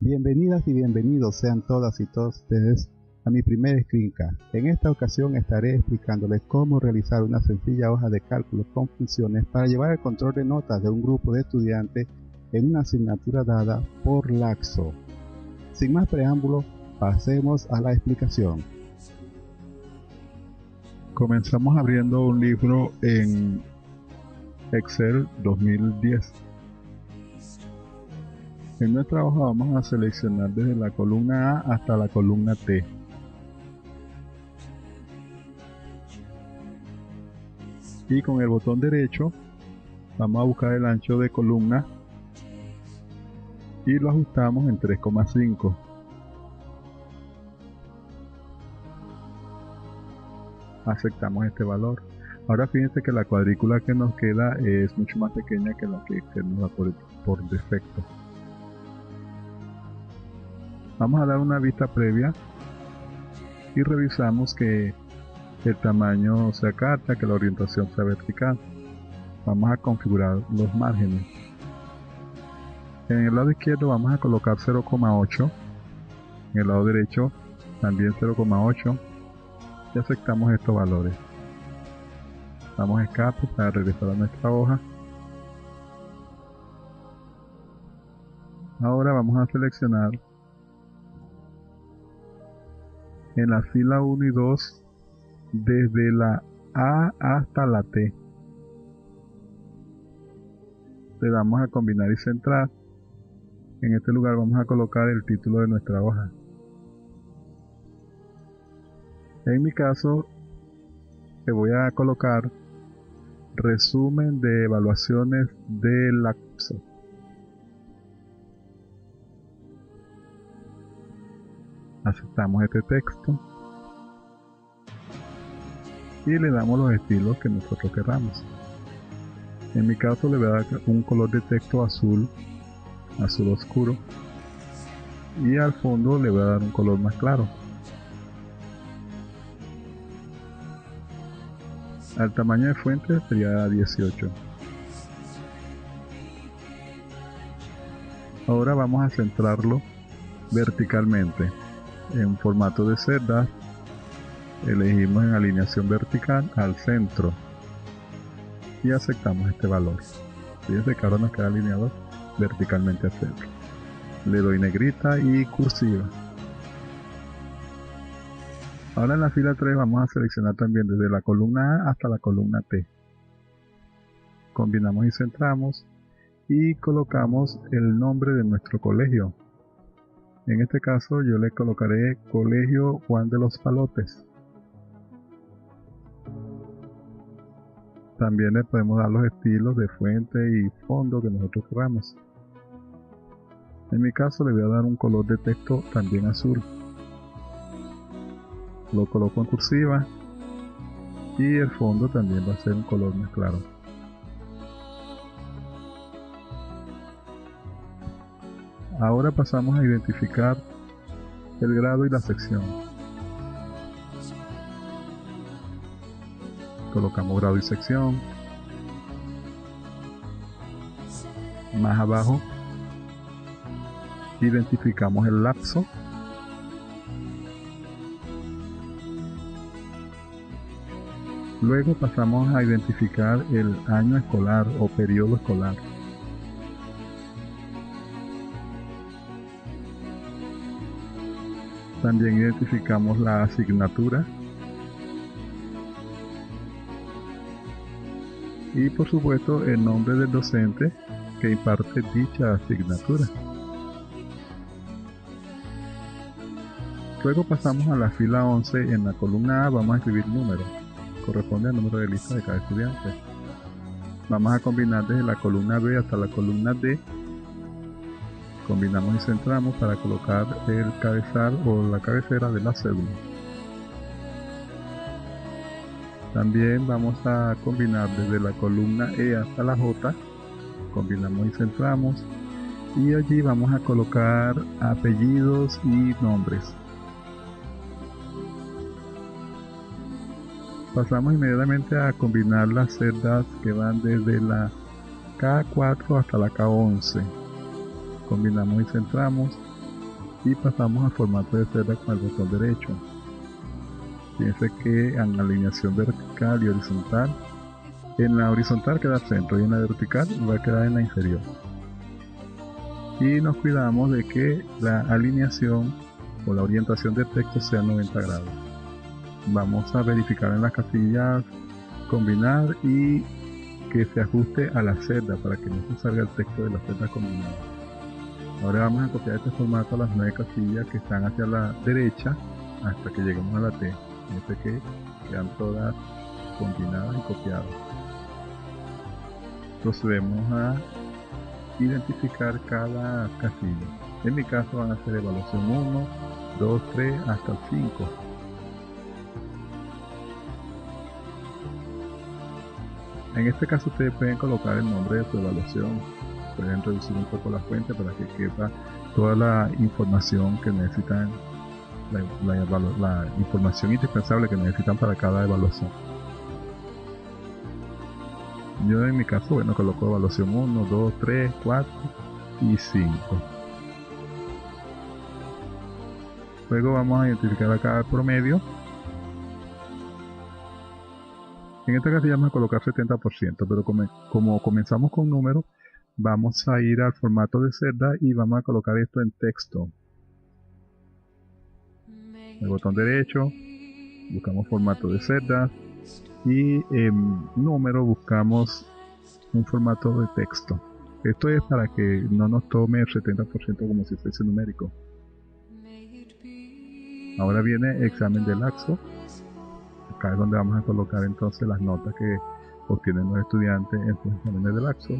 Bienvenidas y bienvenidos sean todas y todos ustedes a mi primer screencast. En esta ocasión estaré explicándoles cómo realizar una sencilla hoja de cálculo con funciones para llevar el control de notas de un grupo de estudiantes en una asignatura dada por laxo. Sin más preámbulo, pasemos a la explicación. Comenzamos abriendo un libro en Excel 2010. En nuestra hoja vamos a seleccionar desde la columna A hasta la columna T. Y con el botón derecho vamos a buscar el ancho de columna y lo ajustamos en 3,5. Aceptamos este valor. Ahora fíjense que la cuadrícula que nos queda es mucho más pequeña que la que nos da por defecto. Vamos a dar una vista previa y revisamos que el tamaño sea carta, que la orientación sea vertical. Vamos a configurar los márgenes. En el lado izquierdo vamos a colocar 0,8, en el lado derecho también 0,8 y aceptamos estos valores. Damos a escape para regresar a nuestra hoja. Ahora vamos a seleccionar en la fila 1 y 2 desde la A hasta la T. Le damos a combinar y centrar. En este lugar vamos a colocar el título de nuestra hoja. En mi caso le voy a colocar resumen de evaluaciones de laxo. Aceptamos este texto y le damos los estilos que nosotros queramos. En mi caso le voy a dar un color de texto azul oscuro, y al fondo le voy a dar un color más claro. Al tamaño de fuente sería 18. Ahora vamos a centrarlo verticalmente. En formato de celdas elegimos en alineación vertical al centro y aceptamos este valor. Fíjense que ahora nos queda alineado verticalmente al centro. Le doy negrita y cursiva. Ahora en la fila 3 vamos a seleccionar también desde la columna A hasta la columna T. Combinamos y centramos y colocamos el nombre de nuestro colegio. En este caso yo le colocaré Colegio Juan de los Palotes. También le podemos dar los estilos de fuente y fondo que nosotros queramos. En mi caso le voy a dar un color de texto también azul. Lo coloco en cursiva y el fondo también va a ser un color más claro. Ahora pasamos a identificar el grado y la sección. Colocamos grado y sección. Más abajo identificamos el lapso. Luego pasamos a identificar el año escolar o periodo escolar. También identificamos la asignatura y por supuesto el nombre del docente que imparte dicha asignatura. Luego pasamos a la fila 11. En la columna A vamos a escribir número, corresponde al número de lista de cada estudiante. Vamos a combinar desde la columna B hasta la columna D. Combinamos y centramos para colocar el cabezal o la cabecera de la cédula. También vamos a combinar desde la columna E hasta la J. Combinamos y centramos y allí vamos a colocar apellidos y nombres. Pasamos inmediatamente a combinar las celdas que van desde la K4 hasta la K11. Combinamos y centramos y pasamos al formato de celda con el botón derecho. Fíjense que en la alineación vertical y horizontal, en la horizontal queda al centro y en la vertical va a quedar en la inferior. Y nos cuidamos de que la alineación o la orientación del texto sea 90 grados. Vamos a verificar en las casillas combinar y que se ajuste a la celda para que no se salga el texto de la celda combinada. Ahora vamos a copiar este formato a las 9 casillas que están hacia la derecha hasta que lleguemos a la T. Fíjense que quedan todas combinadas y copiadas. Procedemos a identificar cada casilla. En mi caso van a ser evaluación 1, 2, 3 hasta el 5. En este caso ustedes pueden colocar el nombre de su evaluación, pueden reducir un poco la fuente para que quepa toda la información que necesitan, la información indispensable que necesitan para cada evaluación. Yo en mi caso, bueno, coloco evaluación 1, 2, 3, 4 y 5. Luego vamos a identificar acá el promedio. En esta casilla vamos a colocar 70%, pero como comenzamos con números, vamos a ir al formato de celda y vamos a colocar esto en texto. El botón derecho, buscamos formato de celda y en número buscamos un formato de texto. Esto es para que no nos tome el 70% como si fuese numérico. Ahora viene examen de laxo. Acá es donde vamos a colocar entonces las notas que obtienen los estudiantes en sus exámenes de laxo.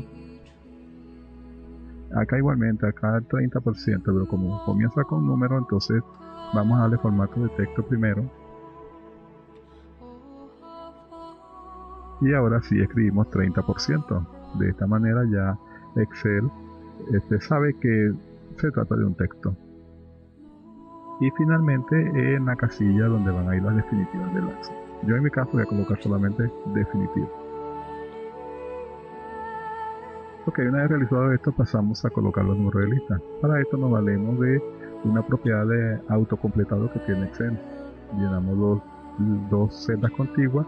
Acá igualmente, acá el 30%, pero como comienza con número, entonces vamos a darle formato de texto primero. Y ahora sí escribimos 30%. De esta manera ya Excel sabe que se trata de un texto. Y finalmente en la casilla donde van a ir las definitivas del laxo. Yo en mi caso voy a colocar solamente definitivo. Ok, una vez realizado esto pasamos a colocar los números de lista. Para esto nos valemos de una propiedad de autocompletado que tiene Excel. Llenamos dos celdas contiguas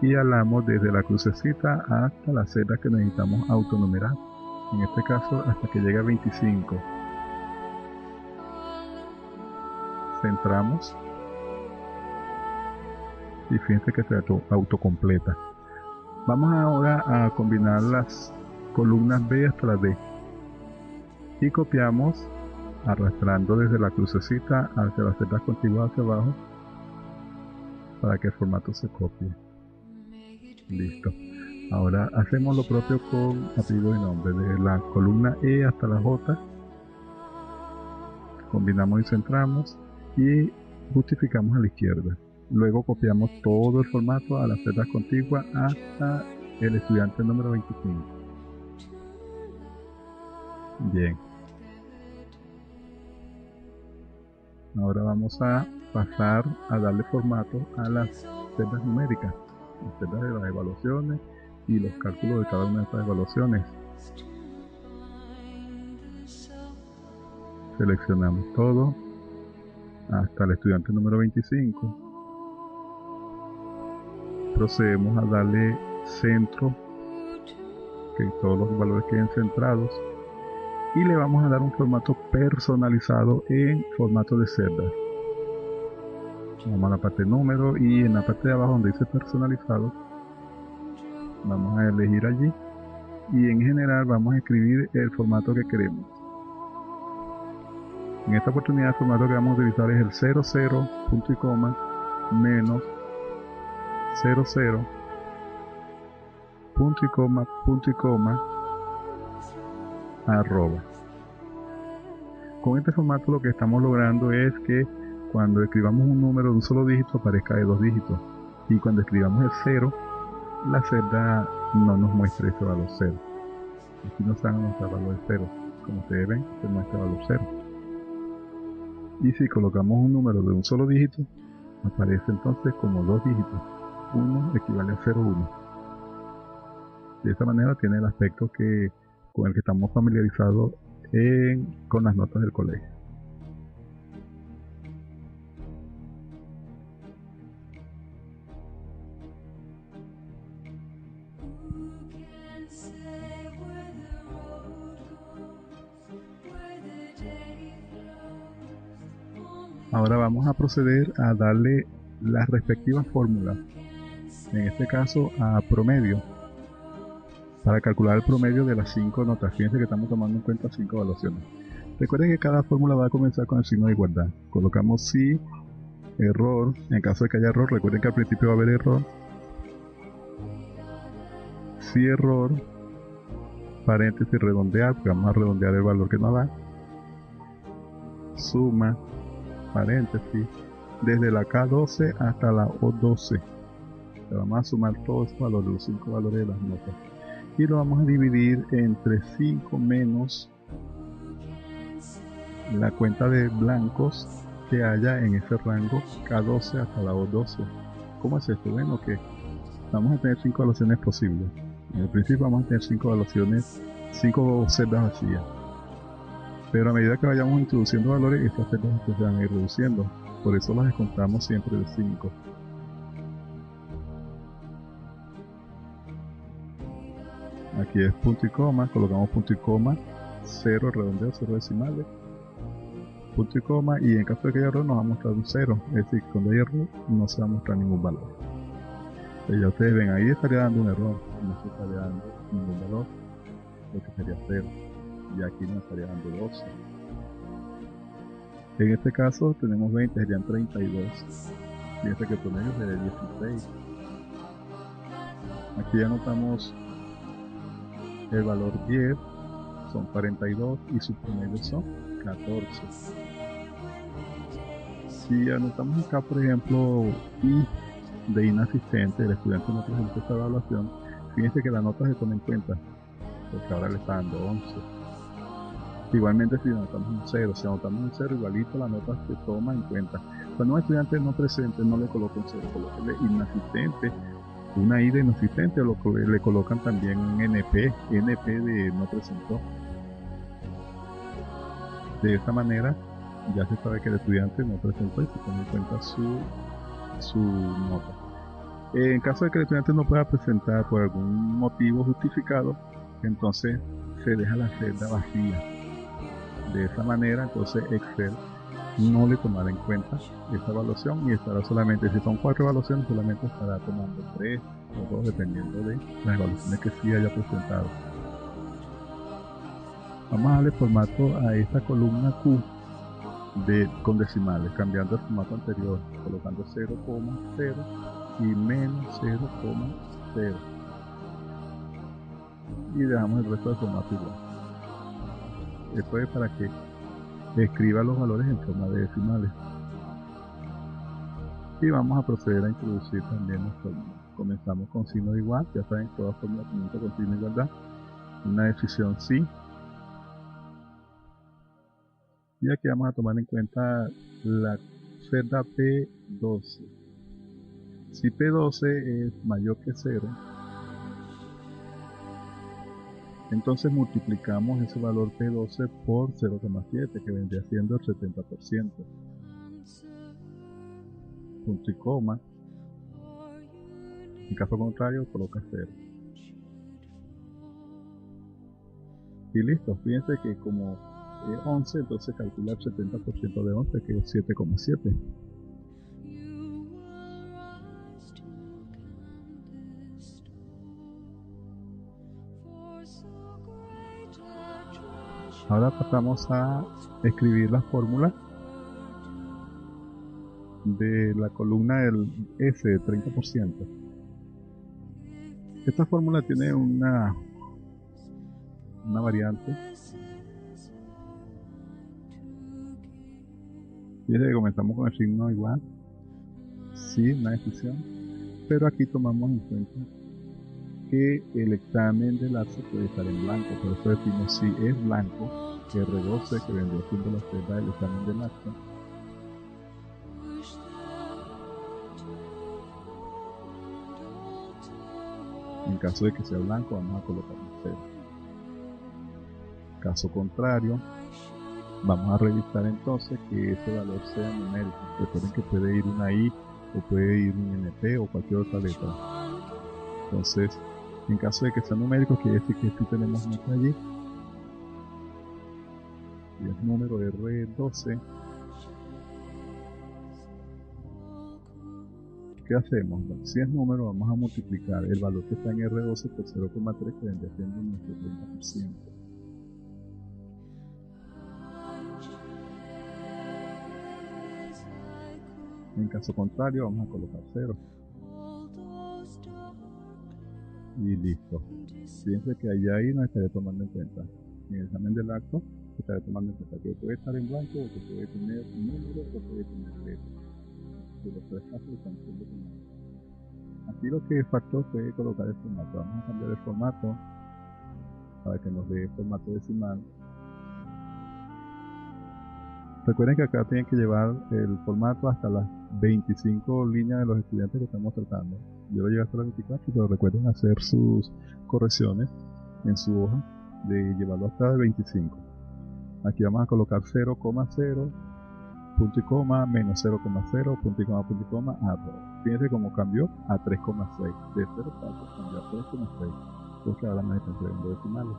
y hablamos desde la crucecita hasta la celda que necesitamos autonumerar. En este caso hasta que llegue a 25. Centramos y fíjense que se autocompleta. Vamos ahora a combinar las columnas B hasta la D y copiamos arrastrando desde la crucecita hacia las celdas contiguas hacia abajo para que el formato se copie. Listo. Ahora hacemos lo propio con apellido y nombre, desde la columna E hasta la J, combinamos y centramos y justificamos a la izquierda. Luego copiamos todo el formato a las celdas contiguas hasta el estudiante número 25. Bien. Ahora vamos a pasar a darle formato a las celdas numéricas, las celdas de las evaluaciones y los cálculos de cada una de estas evaluaciones. Seleccionamos todo hasta el estudiante número 25. Procedemos a darle centro, que todos los valores queden centrados, y le vamos a dar un formato personalizado en formato de celdas. Vamos a la parte de número y en la parte de abajo donde dice personalizado vamos a elegir allí y en general vamos a escribir el formato que queremos. En esta oportunidad el formato que vamos a utilizar es el 00, punto y coma, menos 00, punto y coma, arroba. Con este formato lo que estamos logrando es que cuando escribamos un número de un solo dígito aparezca de 2 dígitos y cuando escribamos el 0 la celda no nos muestra ese valor 0. Aquí nos van a mostrar valor 0. Como ustedes ven, se muestra valor 0. Y si colocamos un número de un solo dígito, aparece entonces como 2 dígitos. 1 equivale a 0,1. De esta manera tiene el aspecto con el que estamos familiarizados con las notas del colegio. Ahora vamos a proceder a darle las respectivas fórmulas, en este caso a promedio, para calcular el promedio de las 5 notas. Fíjense que estamos tomando en cuenta 5 evaluaciones. Recuerden que cada fórmula va a comenzar con el signo de igualdad. Colocamos si, error, en caso de que haya error, recuerden que al principio va a haber error, si error, paréntesis, redondear, porque vamos a redondear el valor que nos da, suma, paréntesis, desde la K12 hasta la O12. Vamos a sumar todos estos valores, los 5 valores de las notas, y lo vamos a dividir entre 5 menos la cuenta de blancos que haya en ese rango K12 hasta la O12. ¿Cómo es esto? Bueno, que vamos a tener 5 evaluaciones posibles. En el principio vamos a tener 5 evaluaciones, 5 celdas vacías, pero a medida que vayamos introduciendo valores, estas celdas se van a ir reduciendo. Por eso las descontamos siempre de 5. Aquí es punto y coma, colocamos punto y coma, 0, redondeo, 0 decimales, punto y coma, y en caso de que haya error nos va a mostrar un 0, es decir, cuando hay error no se va a mostrar ningún valor. Entonces ya ustedes ven, ahí estaría dando un error, no se estaría dando ningún valor, lo que sería 0, y aquí nos estaría dando 12. En este caso tenemos 20, serían 32, fíjense que el promedio sería 16. Aquí ya anotamos el valor 10, son 42 y su promedio son 14. Si anotamos acá, por ejemplo, I de inasistente, el estudiante no presentó esta evaluación, fíjense que la nota se toma en cuenta, porque ahora le está dando 11. Igualmente si anotamos un 0, si anotamos un 0, igualito la nota se toma en cuenta. Cuando un estudiante no presente, no le coloca un 0, colóquenle inasistente, una I de inasistente, o le colocan también un NP de no presentó. De esta manera ya se sabe que el estudiante no presentó y se toma en cuenta su nota. En caso de que el estudiante no pueda presentar por algún motivo justificado, entonces se deja la celda vacía. De esa manera, entonces Excel no le tomará en cuenta esa evaluación y estará solamente, si son 4 evaluaciones, solamente estará tomando 3 o 2 dependiendo de las evaluaciones que sí haya presentado. Vamos a darle formato a esta columna Q con decimales, cambiando el formato anterior, colocando 0,0 y menos 0,0, y dejamos el resto del formato igual. Esto es para que escriba los valores en forma de decimales. Y vamos a proceder a introducir también las fórmulas. Comenzamos con signo de igual, ya saben, todas fórmulas comienzan con signo de igualdad. Una decisión sí. Y aquí vamos a tomar en cuenta la celda P12. Si P12 es mayor que 0, entonces multiplicamos ese valor P12 por 0,7, que vendría siendo el 70%. Punto y coma. En caso contrario, coloca 0. Y listo. Fíjense que como es 11, entonces calcula el 70% de 11, que es 7,7. Ahora pasamos a escribir la fórmula de la columna del S de 30%. Esta fórmula tiene una variante. Fíjense que comenzamos con el signo igual, sí, una decisión, pero aquí tomamos en cuenta que el examen del ARSA puede estar en blanco, por eso decimos si es blanco, R12, que vendría siendo la celda del examen del ARSA, en caso de que sea blanco vamos a colocar un 0. Caso contrario, vamos a revisar entonces que ese valor sea numérico. Recuerden que puede ir una I o puede ir un NP o cualquier otra letra. Entonces, en caso de que sea numérico, quiere decir que aquí tenemos nota allí. Y es número R12. ¿Qué hacemos? Si es número, vamos a multiplicar el valor que está en R12 por 0,3, que vendría siendo nuestro 30%. En caso contrario, vamos a colocar 0. Y listo. Fíjense que ahí no estaré tomando en cuenta. En el examen del acto, estaré tomando en cuenta que puede estar en blanco, o que puede tener número, o puede tener letra. De los tres casos están siendo tomados. Aquí lo que faltó fue colocar el formato. Vamos a cambiar el formato para que nos dé formato decimal. Recuerden que acá tienen que llevar el formato hasta las 25 líneas de los estudiantes que estamos tratando. Yo lo llevé hasta las 24, pero recuerden hacer sus correcciones en su hoja de llevarlo hasta el 25. Aquí vamos a colocar 0,0, punto y coma, menos 0,0, punto y coma, a 2. Fíjense cómo cambió a 3,6. De 0,4 cambió a 3,6, porque ahora me están trayendo decimales.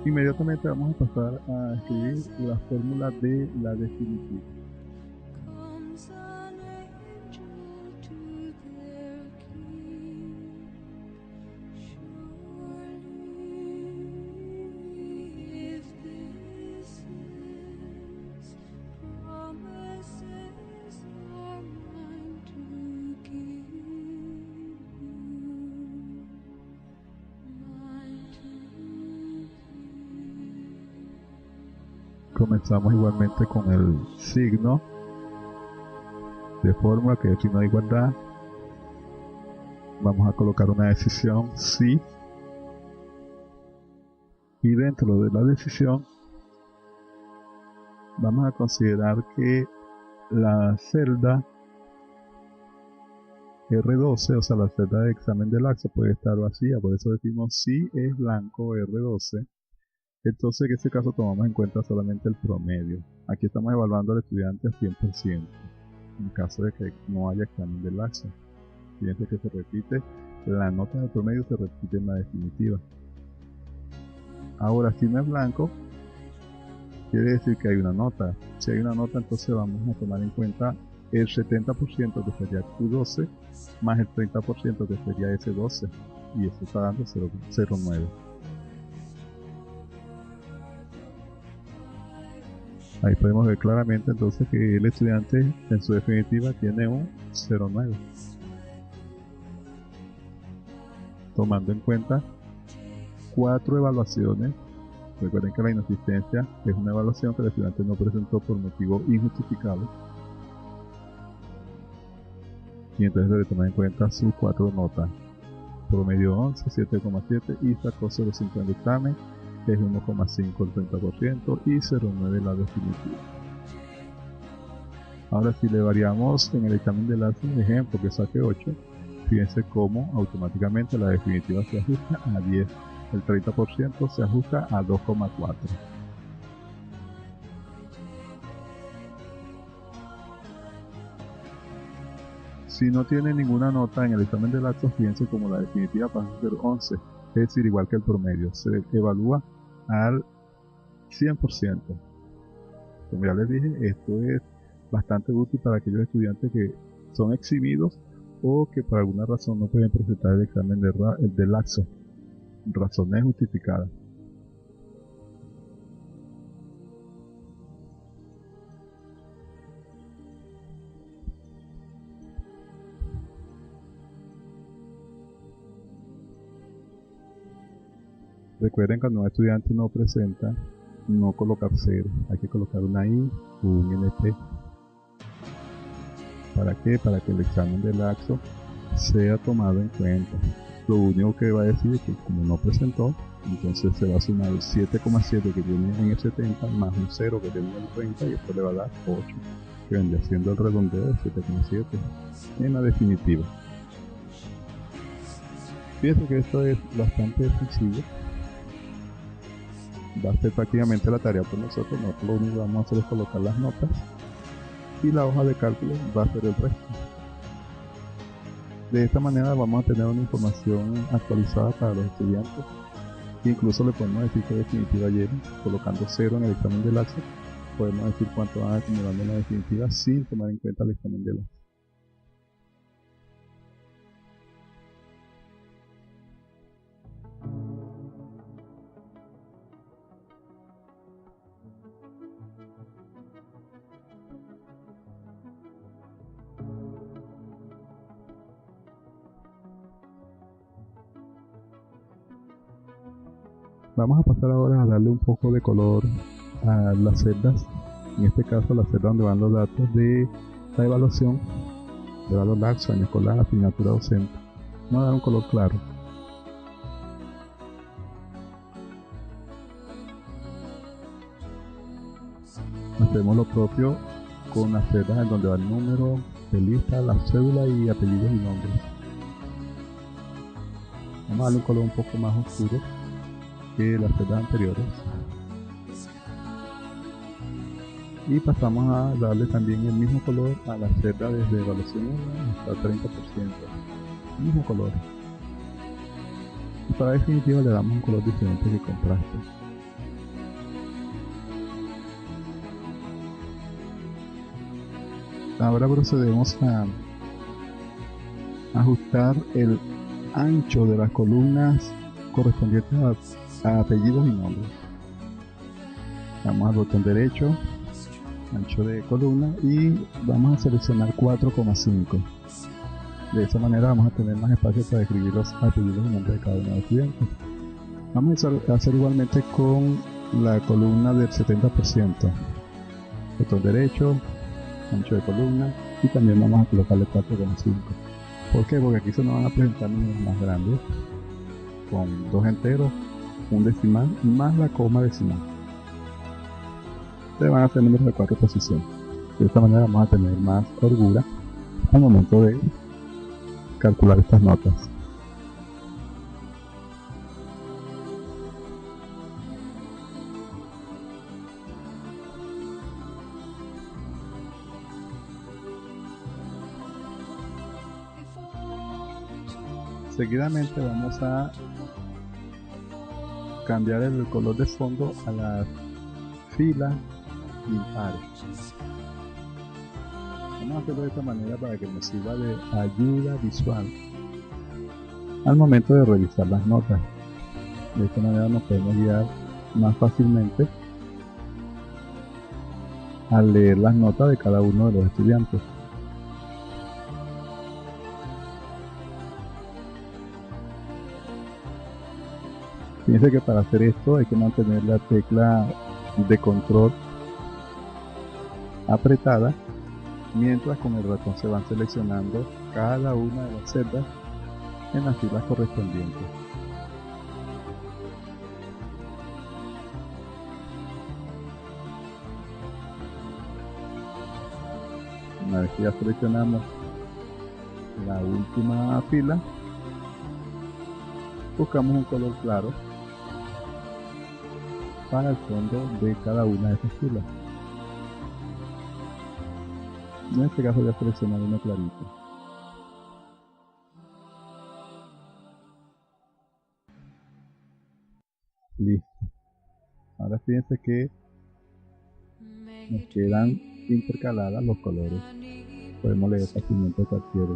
Inmediatamente vamos a pasar a escribir la fórmula de la definitiva. Comenzamos igualmente con el signo de fórmula, que es el signo de igualdad. Vamos a colocar una decisión sí, y dentro de la decisión vamos a considerar que la celda R12, o sea la celda de examen del laxo, puede estar vacía, por eso decimos si es blanco R12. Entonces en este caso tomamos en cuenta solamente el promedio. Aquí estamos evaluando al estudiante al 100%, en caso de que no haya examen del laxo. Fíjense que se repite, la nota del promedio se repite en la definitiva. Ahora, si no es blanco, quiere decir que hay una nota. Si hay una nota, entonces vamos a tomar en cuenta el 70% que sería Q12, más el 30% que sería S12, y eso está dando 0,9. Ahí podemos ver claramente entonces que el estudiante en su definitiva tiene un 0,9. Tomando en cuenta 4 evaluaciones. Recuerden que la inasistencia es una evaluación que el estudiante no presentó por motivo injustificable. Y entonces debe tomar en cuenta sus 4 notas. Promedio 11, 7,7 y sacó 0,5 en el examen. Es 1,5 el 30% y 0,9 la definitiva. Ahora si le variamos en el examen de laxo, un ejemplo que saque 8, fíjense cómo automáticamente la definitiva se ajusta a 10, el 30% se ajusta a 2,4. Si no tiene ninguna nota en el examen de laxo, fíjense cómo la definitiva pasa a ser 11, es decir, igual que el promedio, se evalúa al 100%. Como ya les dije, esto es bastante útil para aquellos estudiantes que son eximidos o que por alguna razón no pueden presentar el examen de laxo. Razones justificadas. Recuerden, cuando un estudiante no presenta, no colocar 0, hay que colocar una I o un NP. ¿Para qué? Para que el examen de laxo sea tomado en cuenta. Lo único que va a decir es que como no presentó, entonces se va a sumar el 7,7 que tiene en el 70 más un 0 que tiene en el 30 y esto le va a dar 8, que vendría siendo el redondeo de 7,7 en la definitiva. Fíjense que esto es bastante sencillo. Va a ser prácticamente la tarea por nosotros. Nosotros lo único que vamos a hacer es colocar las notas y la hoja de cálculo va a ser el resto. De esta manera vamos a tener una información actualizada para los estudiantes. Incluso le podemos decir que definitiva lleven colocando 0 en el examen de laxo podemos decir cuánto van acumulando en la definitiva sin tomar en cuenta el examen de los. Vamos a pasar ahora a darle un poco de color a las celdas, en este caso la celda donde van los datos de la evaluación, de valor laxo, año escolar, asignatura docente. Vamos a dar un color claro. Hacemos lo propio con las celdas en donde va el número de lista, la cédula y apellidos y nombres. Vamos a darle un color un poco más oscuro que las celdas anteriores. Y pasamos a darle también el mismo color a la celda desde evaluación 1 hasta 30%. Mismo color. Y para definitiva le damos un color diferente que contraste. Ahora procedemos a ajustar el ancho de las columnas correspondientes a apellidos y nombres. Vamos al botón derecho, ancho de columna, y vamos a seleccionar 4,5. De esa manera vamos a tener más espacio para escribir los apellidos y nombres de cada uno de los estudiantes. Vamos a hacer igualmente con la columna del 70%. Botón derecho, ancho de columna, y también vamos a colocarle 4,5. ¿Por qué? Porque aquí se nos van a presentar números más grandes, con 2 enteros, un decimal más la coma decimal. Se van a hacer números de 4 posiciones. De esta manera vamos a tener más holgura al momento de calcular estas notas. Seguidamente vamos a cambiar el color de fondo a las filas impares. Vamos a hacerlo de esta manera para que nos sirva de ayuda visual al momento de revisar las notas. De esta manera nos podemos guiar más fácilmente al leer las notas de cada uno de los estudiantes. Fíjense que para hacer esto hay que mantener la tecla de control apretada, mientras con el ratón se van seleccionando cada una de las celdas en las filas correspondientes. Una vez que ya seleccionamos la última fila, buscamos un color claro para el fondo de cada una de esas filas. En este caso voy a seleccionar uno clarito. Listo. Ahora fíjense que nos quedan intercaladas los colores. Podemos leer fácilmente cualquier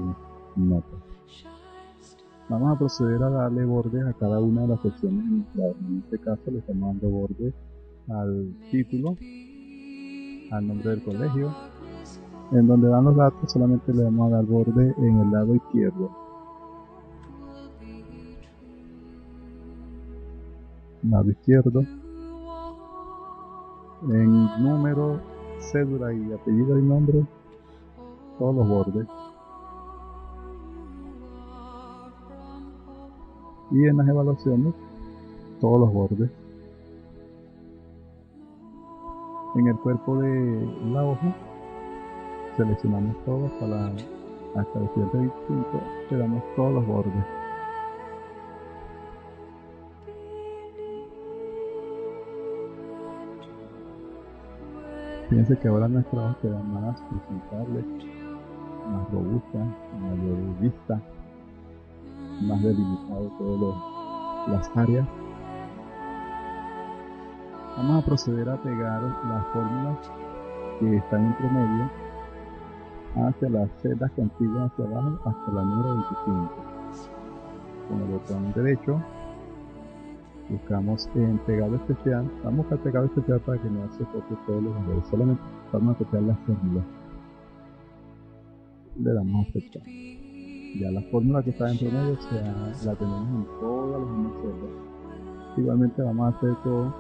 nota. Vamos a proceder a darle bordes a cada una de las secciones. En este caso le estamos dando bordes al título, al nombre del colegio. En donde van los datos solamente le vamos a dar borde en el lado izquierdo. Lado izquierdo. En número, cédula y apellido y nombre, todos los bordes. Y en las evaluaciones, todos los bordes. En el cuerpo de la hoja, seleccionamos todo hasta el siguiente 25, le damos todos los bordes. Fíjense que ahora nuestra hoja queda más presentable, más robusta, mayor vista, más delimitado todas las áreas. Vamos a proceder a pegar las fórmulas que están en promedio hacia las celdas contiguas hacia abajo hasta la número 25. Con el botón derecho buscamos en pegado especial. Vamos a buscar pegado especial para que no se copie todos los valores, solamente vamos a copiar las fórmulas. Le damos a aceptar. Ya la fórmula que está en promedio la tenemos en todas las mismas celdas. Igualmente vamos a hacer con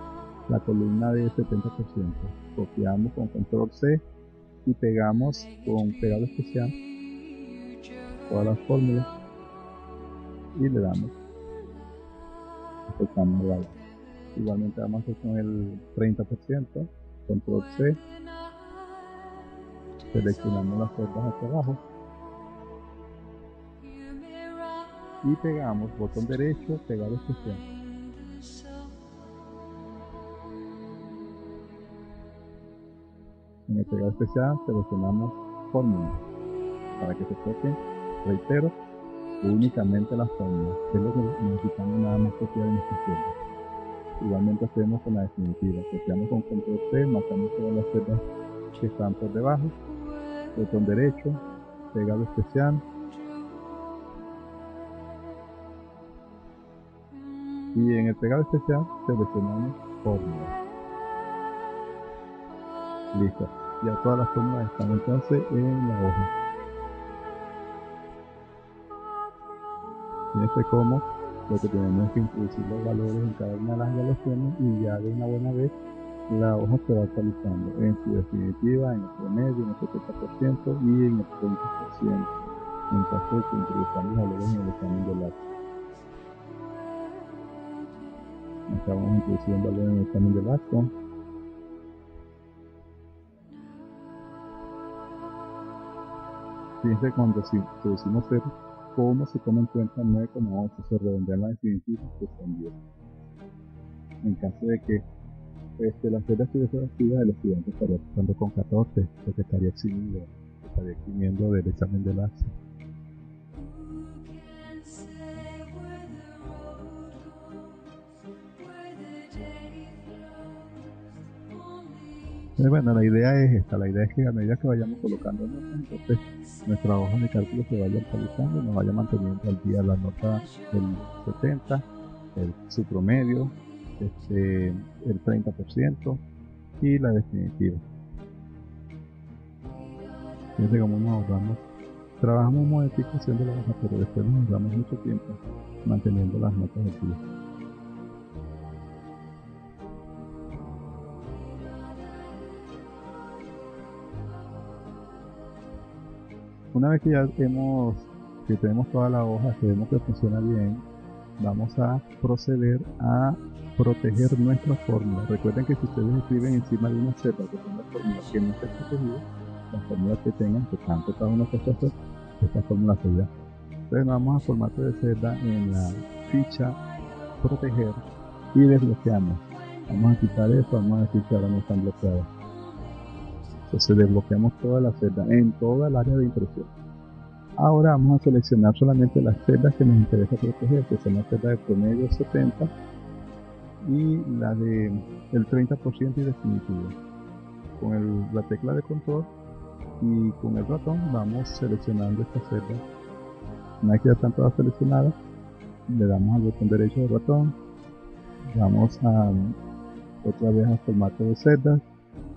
la columna de 70%. Copiamos con control C y pegamos con pegado especial todas las fórmulas y le damos, aceptamos el valor. Igualmente vamos a hacer con el 30%, control C, seleccionamos las celdas hacia abajo y pegamos, botón derecho, pegado especial. En el pegado especial seleccionamos fórmula para que se copien, reitero, únicamente las fórmulas, es lo que necesitamos nada más copiar en este celda. Igualmente hacemos con la definitiva, copiamos con control C, marcamos todas las celdas que están por debajo, botón derecho, pegado especial y en el pegado especial seleccionamos fórmula. Listo, ya todas las fórmulas están entonces en la hoja. Fíjense cómo lo que tenemos es que introducir los valores en cada una de las evaluaciones y ya de una buena vez la hoja se va actualizando en su definitiva, en el promedio, en el 70% y en el 30% en caso de que introduzcamos valores en el examen del acta. Acá vamos a introducir un valor en el examen del acta. Fíjense cuando introducimos 0, cómo se toma en cuenta 9,8, se redondea en la definitiva que son 10. En caso de que las celdas estuviesen activas, el estudiante estaría pasando con 14, porque estaría eximiendo del examen del acta. Bueno, la idea es esta, la idea es que a medida que vayamos colocando notas, entonces nuestra hoja de cálculo se vaya actualizando y nos vaya manteniendo al día la nota del 70, su promedio, el 30% y la definitiva. Fíjense cómo nos ahorramos. Trabajamos modificación de la hoja, pero después nos ahorramos mucho tiempo manteniendo las notas del día. Una vez que ya tenemos toda la hoja, que vemos que funciona bien, vamos a proceder a proteger nuestra fórmula. Recuerden que si ustedes escriben encima de una celda que tenga fórmula que no esté protegida, las fórmulas que tengan, que tanto cada uno puede hacer, esta fórmula seguirá. Entonces nos vamos a formato de celda en la ficha proteger y desbloqueamos. Vamos a quitar eso, vamos a decir que ahora no están bloqueadas. Entonces desbloqueamos toda la celda en toda el área de impresión. Ahora vamos a seleccionar solamente las celdas que nos interesa proteger, que son las celdas de promedio 70 y la del 30% y definitivo. Con la tecla de control y con el ratón vamos seleccionando estas celdas. Una vez que ya están todas seleccionadas, le damos al botón derecho del ratón, vamos otra vez al formato de celdas,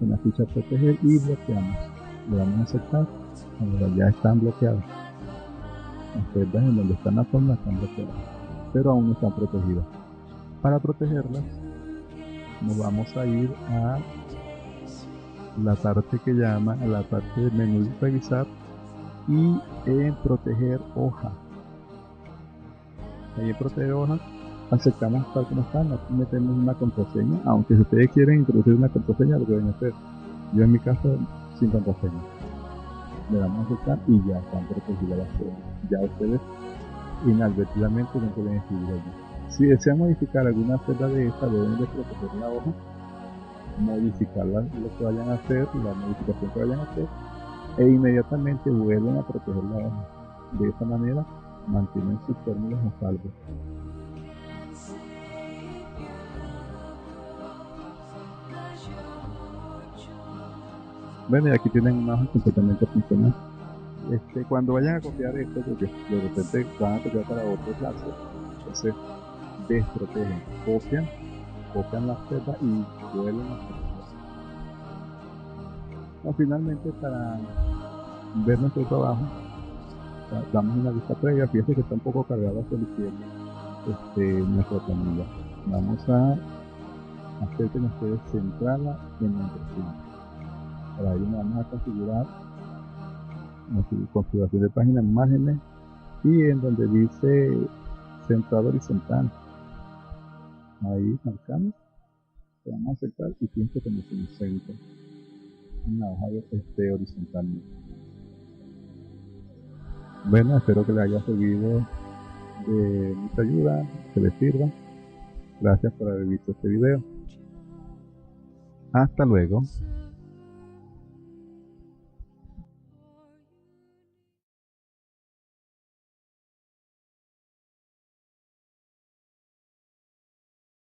en la ficha proteger y bloqueamos. Le damos a aceptar. Ahora ya están bloqueadas. Las celdas en donde están las fórmulas están bloqueadas, pero aún no están protegidas. Para protegerlas, nos vamos a ir a la parte que llama a la parte del menú de revisar y en proteger hoja. Ahí en proteger hoja aceptamos tal como están, aquí metemos una contraseña, aunque si ustedes quieren introducir una contraseña lo pueden hacer. Yo en mi caso sin contraseña. Le damos a aceptar y ya están protegidas las celdas. Ya ustedes inadvertidamente no pueden escribir allí. Si desean modificar alguna celda de esta, deben de proteger la hoja, modificar lo que vayan a hacer, la modificación que vayan a hacer, e inmediatamente vuelven a proteger la hoja. De esta manera mantienen sus fórmulas a salvo. Bueno, y aquí tienen una hoja completamente funcional. Cuando vayan a copiar esto, porque de repente van a copiar para otro clase, entonces desprotegen, copian la celda y vuelven a copiar. Finalmente, para ver nuestro trabajo, damos una vista previa. Fíjense que está un poco cargado hacia la izquierda nuestra planilla. Vamos a hacer que nos quede centrada en la impresión. Para ello vamos a configurar nuestra configuración de página, márgenes, y en donde dice centrado horizontal, ahí marcamos, le vamos a aceptar y fíjense que nos centra en la hoja horizontalmente. Bueno, espero que les haya servido de mucha ayuda, que les sirva. Gracias por haber visto este video. Hasta luego.